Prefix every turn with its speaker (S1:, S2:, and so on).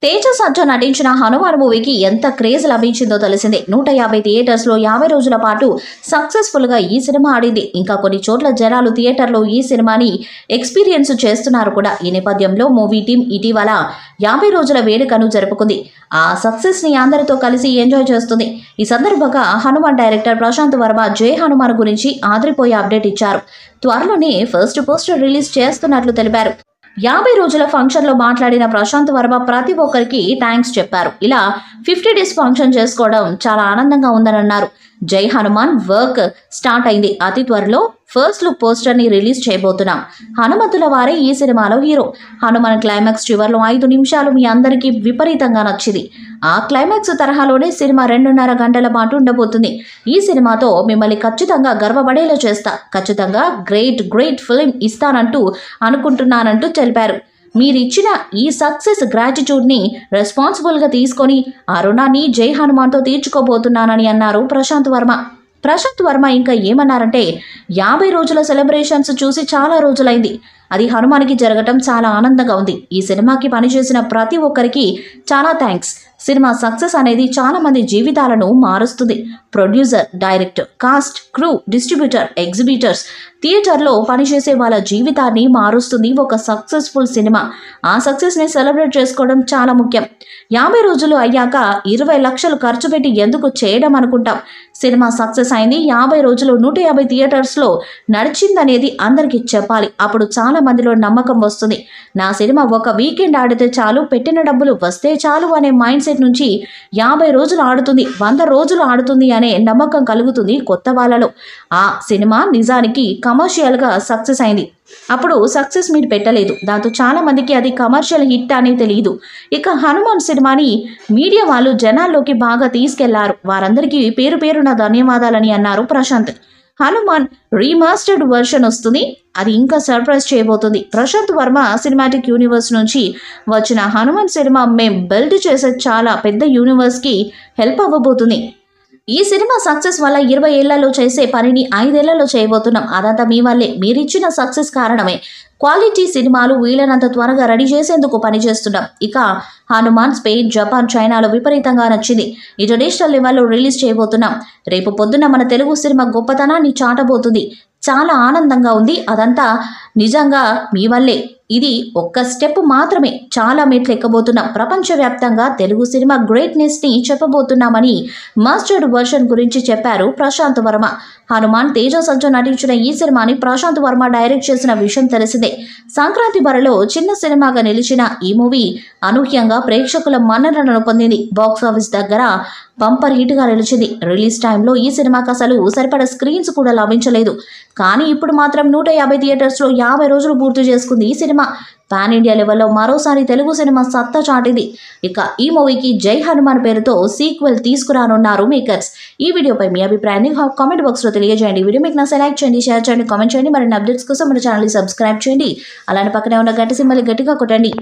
S1: తేజ సజ్జా నటించిన హనుమాన్ మూవీకి ఎంత క్రేజ్ లభించిందో తెలిసిందే. 150 థియేటర్స్లో 50 రోజుల పాటు సక్సెస్ఫుల్గా ఈ సినిమా ఆడింది. ఇంకా కొన్ని చోట్ల జనాలు థియేటర్లో ఈ సినిమాని ఎక్స్పీరియన్స్ చేస్తున్నారు కూడా. ఈ నేపథ్యంలో మూవీ టీం ఇటీవల 50 రోజుల వేడుకను జరుపుకుంది. ఆ సక్సెస్ని అందరితో కలిసి ఎంజాయ్ చేస్తుంది. ఈ సందర్భంగా హనుమాన్ డైరెక్టర్ ప్రశాంత్ వర్మ జై హనుమాన్ గురించి ఆదరిపోయే అప్డేట్ ఇచ్చారు. త్వరలోనే ఫస్ట్ పోస్టర్ రిలీజ్ చేస్తున్నట్లు తెలిపారు. 50 రోజుల ఫంక్షన్లో మాట్లాడిన ప్రశాంత్ వర్మ ప్రతి ఒక్కరికి థ్యాంక్స్ చెప్పారు. ఇలా 50 డేస్ ఫంక్షన్ చేసుకోవడం చాలా ఆనందంగా ఉందని అన్నారు. జై హనుమాన్ వర్క్ స్టార్ట్ అయింది. అతి త్వరలో ఫస్ట్ లుక్ పోస్టర్ని రిలీజ్ చేయబోతున్నాం. హనుమంతుల వారే ఈ సినిమాలో హీరో. హనుమాన్ క్లైమాక్స్ చివర్లో 5 నిమిషాలు మీ అందరికీ విపరీతంగా నచ్చింది. ఆ క్లైమాక్స్ తరహాలోనే సినిమా 2.5 గంటల పాటు ఉండబోతుంది. ఈ సినిమాతో మిమ్మల్ని ఖచ్చితంగా గర్వపడేలా చేస్తా. ఖచ్చితంగా గ్రేట్ ఫిల్మ్ ఇస్తానంటూ అనుకుంటున్నానంటూ తెలిపారు. మీరిచ్చిన ఈ సక్సెస్ గ్రాటిట్యూడ్ని రెస్పాన్సిబుల్గా తీసుకొని ఆ రుణాన్ని జై హనుమాన్తో తీర్చుకోబోతున్నానని అన్నారు ప్రశాంత్ వర్మ. ప్రశాంత్ వర్మ ఇంకా ఏమన్నారంటే 50 రోజుల సెలబ్రేషన్స్ చూసి చాలా రోజులైంది. అది హనుమాన్కి జరగటం చాలా ఆనందంగా ఉంది. ఈ సినిమాకి పనిచేసిన ప్రతి ఒక్కరికి చాలా థ్యాంక్స్. సినిమా సక్సెస్ అనేది చాలా మంది జీవితాలను మారుస్తుంది. Producer, director, cost, crew, distributor, exhibitors, థియేటర్లో పనిచేసే వాళ్ళ జీవితాన్ని మారుస్తుంది ఒక సక్సెస్ఫుల్ సినిమా. ఆ సక్సెస్ని సెలబ్రేట్ చేసుకోవడం చాలా ముఖ్యం. 50 రోజులు అయ్యాక 20 లక్షలు ఖర్చు పెట్టి ఎందుకు చేయడం అనుకుంటాం. సినిమా సక్సెస్ అయింది. 50 రోజులు 150 థియేటర్స్లో నడిచిందనేది అందరికీ చెప్పాలి. అప్పుడు చాలా మందిలో నమ్మకం వస్తుంది. నా సినిమా ఒక వీకెండ్ ఆడితే చాలు, పెట్టిన డబ్బులు వస్తే చాలు అనే మైండ్ సెట్ నుంచి 50 రోజులు ఆడుతుంది, 100 రోజులు ఆడుతుంది అనే నమ్మకం కలుగుతుంది కొత్త వాళ్ళలో. ఆ సినిమా నిజానికి కమర్షియల్గా సక్సెస్ అయింది. అప్పుడు సక్సెస్ మీరు పెట్టలేదు. దాంతో చాలా మందికి అది కమర్షియల్ హిట్ అని తెలియదు. ఇక హనుమాన్ సినిమాని మీడియా వాళ్ళు జనాల్లోకి బాగా తీసుకెళ్లారు. వారందరికీ పేరు పేరున ధన్యవాదాలని అన్నారు ప్రశాంత్. హనుమాన్ రీమాస్టర్డ్ వర్షన్ వస్తుంది. అది ఇంకా సర్ప్రైజ్ చేయబోతుంది. ప్రశాంత్ వర్మ సినిమాటిక్ యూనివర్స్ నుంచి వచ్చిన హనుమాన్ సినిమా మేం బిల్డ్ చేసే చాలా పెద్ద యూనివర్స్కి హెల్ప్ అవ్వబోతుంది. ఈ సినిమా సక్సెస్ వల్ల 20 ఏళ్లలో చేసే పనిని 5 ఏళ్లలో చేయబోతున్నాం. అదంతా మీ వల్లే. మీరిచ్చిన సక్సెస్ కారణమే. క్వాలిటీ సినిమాలు వీలైనంత త్వరగా రెడీ చేసేందుకు పనిచేస్తున్నాం. ఇక హనుమాన్ స్పెయిన్, జపాన్, చైనాలో విపరీతంగా నచ్చింది. ఇంటర్నేషనల్ లెవెల్లో రిలీజ్ చేయబోతున్నాం. రేపు పొద్దున్న మన తెలుగు సినిమా గొప్పతనాన్ని చాటబోతుంది. చాలా ఆనందంగా ఉంది. అదంతా నిజంగా మీ వల్లే. ఇది ఒక్క స్టెప్ మాత్రమే. చాలా మెట్లు ఎక్కబోతున్నాం. ప్రపంచవ్యాప్తంగా తెలుగు సినిమా గ్రేట్నెస్ని చెప్పబోతున్నామని మాస్టర్డ్ వర్షన్ గురించి చెప్పారు ప్రశాంత్ వర్మ. హనుమాన్ తేజ సజ్జా నటించిన ఈ సినిమాని ప్రశాంత్ వర్మ డైరెక్ట్ చేసిన విషయం తెలిసిందే. సంక్రాంతి బరిలో చిన్న సినిమాగా నిలిచిన ఈ మూవీ అనూహ్యంగా ప్రేక్షకుల మన్ననలను పొందింది. బాక్సాఫీస్ దగ్గర బంపర్ హిట్గా నిలిచింది. రిలీజ్ టైంలో ఈ సినిమాకి అసలు సరిపడ స్క్రీన్స్ కూడా లభించలేదు. కానీ ఇప్పుడు మాత్రం 150 థియేటర్స్లో 50 రోజులు పూర్తి చేసుకుంది ఈ సినిమా. పాన్ ఇండియా లెవెల్లో మరోసారి తెలుగు సినిమా సత్తా చాటింది. ఇక ఈ మూవీకి జై హనుమాన్ పేరుతో సీక్వెల్ తీసుకురానున్నారు మేకర్స్. ఈ వీడియోపై మీ అభిప్రాయాన్ని కామెంట్ బాక్స్లో తెలియజేయండి. వీడియో మీకు నచ్చితే లైక్ చేయండి, షేర్ చేయండి, కామెంట్ చేయండి. మరిన్ని అప్డేట్స్ కోసం మన ఛానల్ని సబ్స్క్రైబ్ చేయండి. అలానే పక్కనే ఉన్న గంట సింబల్ని గట్టిగా కొట్టండి.